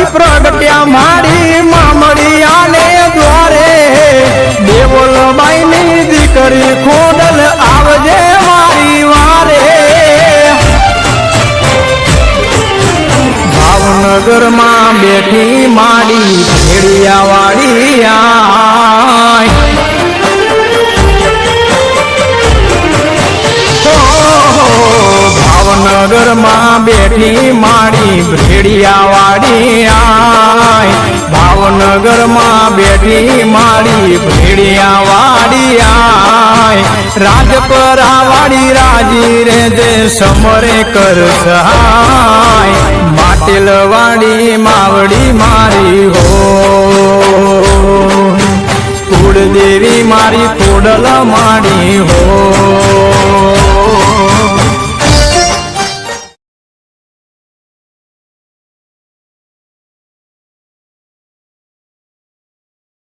પ્રગટ્યા મારી મામડિયાને દ્વારે દેવલબાઈની દીકરી ખોડલ આવજે મારી વારે ભાવનગરમાં બેઠી માડી ભેડિયા વાળી આય ભાવનગરમાં બેઠી માડી ભેડિયા વાળી આય ભાવનગરમાં બેઠી માડી ભેડિયા વાળી આય રાજપરા વાળી રાજી રે જે સમરે કર સહાય માટેલ વાળી માવડી મારી હો કુળદેવી મારી ખોડલ માડી હો